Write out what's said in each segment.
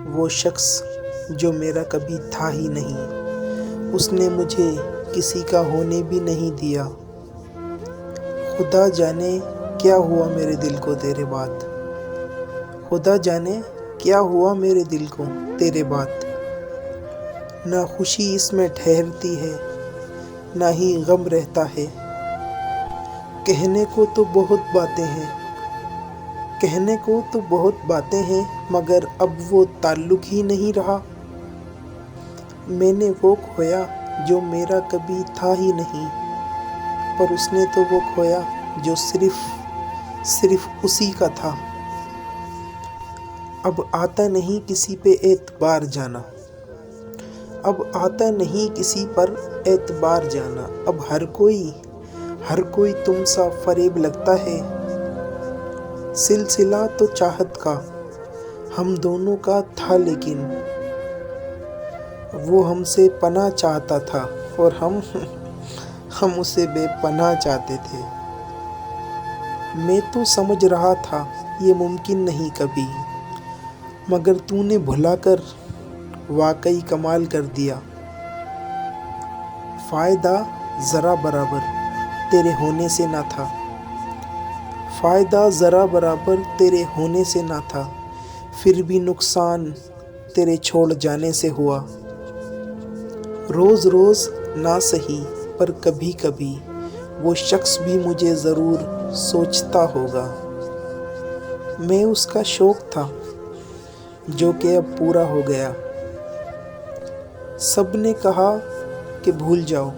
وہ شخص جو میرا کبھی تھا ہی نہیں، اس نے مجھے کسی کا ہونے بھی نہیں دیا۔ خدا جانے کیا ہوا میرے دل کو تیرے بعد، خدا جانے کیا ہوا میرے دل کو تیرے بعد۔ نہ خوشی اس میں ٹھہرتی ہے، نہ ہی غم رہتا ہے۔ کہنے کو تو بہت باتیں ہیں، کہنے کو تو بہت باتیں ہیں، مگر اب وہ تعلق ہی نہیں رہا۔ میں نے وہ کھویا جو میرا کبھی تھا ہی نہیں، پر اس نے تو وہ کھویا جو صرف اسی کا تھا۔ اب آتا نہیں کسی پہ اعتبار جانا، اب آتا نہیں کسی پر اعتبار جانا۔ اب ہر کوئی تم سا فریب لگتا ہے۔ سلسلہ تو چاہت کا ہم دونوں کا تھا، لیکن وہ ہم سے پناہ چاہتا تھا اور ہم اسے بے پناہ چاہتے تھے۔ میں تو سمجھ رہا تھا یہ ممکن نہیں کبھی، مگر تو نے بھلا کر واقعی کمال کر دیا۔ فائدہ ذرا برابر تیرے ہونے سے نہ تھا، فائدہ ذرا برابر تیرے ہونے سے نہ تھا، پھر بھی نقصان تیرے چھوڑ جانے سے ہوا۔ روز روز نہ سہی پر کبھی کبھی وہ شخص بھی مجھے ضرور سوچتا ہوگا۔ میں اس کا شوق تھا جو کہ اب پورا ہو گیا۔ سب نے کہا کہ بھول جاؤ،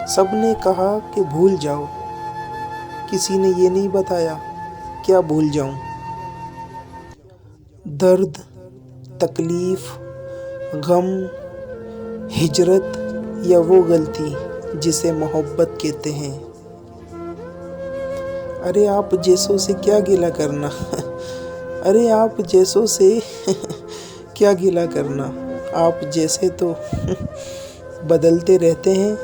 سب نے کہا کہ بھول جاؤ، کسی نے یہ نہیں بتایا کیا بھول جاؤں۔ درد، تکلیف، غم، ہجرت یا وہ غلطی جسے محبت کہتے ہیں۔ ارے آپ جیسوں سے کیا گلہ کرنا، ارے آپ جیسوں سے کیا گلہ کرنا، آپ جیسے تو بدلتے رہتے ہیں۔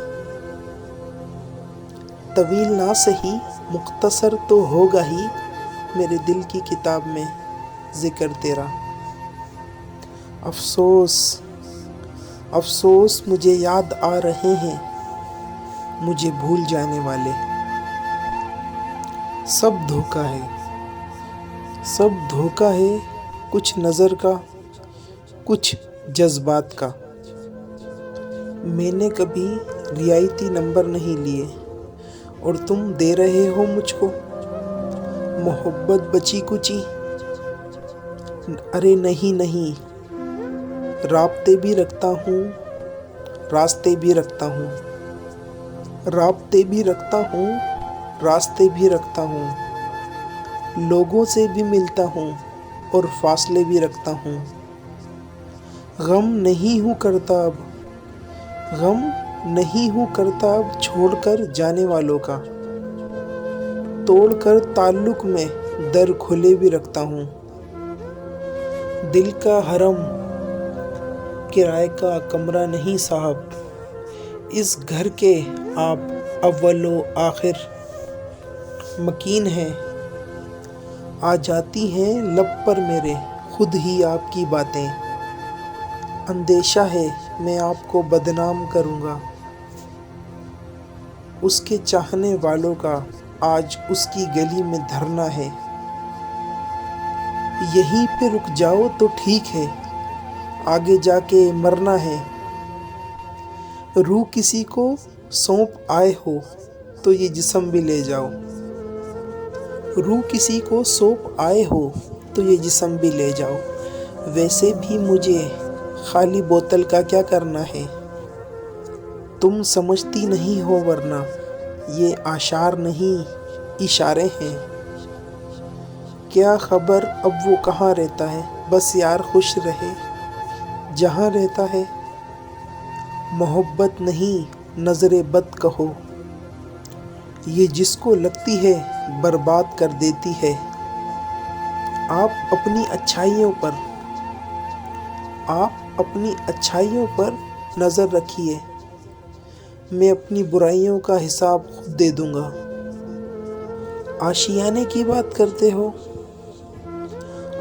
طویل نہ سہی مختصر تو ہوگا ہی میرے دل کی کتاب میں ذکر تیرا۔ افسوس افسوس مجھے یاد آ رہے ہیں مجھے بھول جانے والے۔ سب دھوکا ہے، سب دھوکا ہے، کچھ نظر کا، کچھ جذبات کا۔ میں نے کبھی رعایتی نمبر نہیں لیے اور تم دے رہے ہو مجھ کو محبت بچی کچی۔ ارے نہیں، رابطے بھی رکھتا ہوں، راستے بھی رکھتا ہوں، رابطے بھی رکھتا ہوں، راستے بھی رکھتا ہوں، لوگوں سے بھی ملتا ہوں اور فاصلے بھی رکھتا ہوں۔ غم نہیں ہوں کرتا اب، غم نہیں ہوں کرتا اب چھوڑ کر جانے والوں کا، توڑ کر تعلق میں در کھلے بھی رکھتا ہوں۔ دل کا حرم کرائے کا کمرہ نہیں صاحب، اس گھر کے آپ اول و آخر مکین ہیں۔ آ جاتی ہیں لب پر میرے خود ہی آپ کی باتیں، اندیشہ ہے میں آپ کو بدنام کروں گا۔ اس کے چاہنے والوں کا آج اس کی گلی میں دھرنا ہے۔ یہیں پہ رک جاؤ تو ٹھیک ہے، آگے جا کے مرنا ہے۔ روح کسی کو سونپ آئے ہو تو یہ جسم بھی لے جاؤ، روح کسی کو سونپ آئے ہو تو یہ جسم بھی لے جاؤ۔ ویسے بھی مجھے خالی بوتل کا کیا کرنا ہے، تم سمجھتی نہیں ہو ورنہ یہ اعشار نہیں اشارے ہیں۔ کیا خبر اب وہ کہاں رہتا ہے، بس یار خوش رہے جہاں رہتا ہے۔ محبت نہیں نظر بد کہو، یہ جس کو لگتی ہے برباد کر دیتی ہے۔ آپ اپنی اچھائیوں پر نظر رکھیے، میں اپنی برائیوں کا حساب خود دے دوں گا۔ آشیانے کی بات کرتے ہو،